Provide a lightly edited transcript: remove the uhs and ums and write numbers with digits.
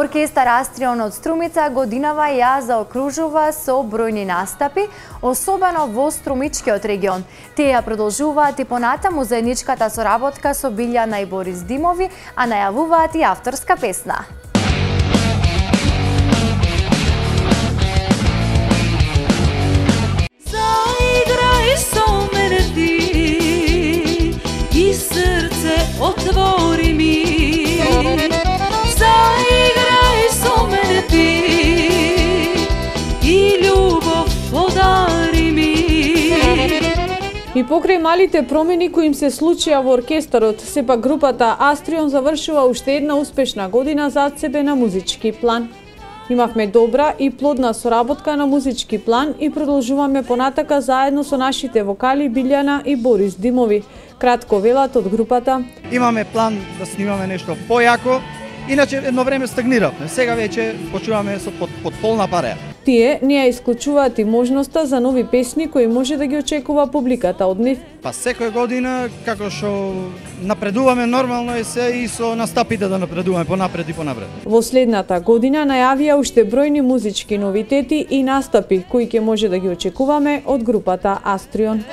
Оркестар Астрион од Струмица годинава ја заокружува со бројни настапи, особено во Струмичкиот регион. Тие ја продолжуваат и понатаму заедничката соработка со Билјана и Борис Димови, а најавуваат и авторска песна. Заиграј со мене ти и срце отвори ми. Заиграј со мене ти и љубов подари ми. И покрај малите промени кои им се случија во оркестарот, сепак групата Астрион завршува уште една успешна година зад себе на музички план. Имавме добра и плодна соработка на музички план и продолжуваме понатака заедно со нашите вокали Билјана и Борис Димови. Кратко велат од групата. Имаме план да снимаме нешто појако, иначе едно време стагниравме. Сега веќе почуваме со под полна пареја. Тие не ја исклучуваат и можноста за нови песни кои може да ги очекува публиката од нив. Па секоја година, како што напредуваме нормално е се и со настапите да напредуваме понапред и понапред. Во следната година најавија уште бројни музички новитети и настапи кои ќе може да ги очекуваме од групата Астрион.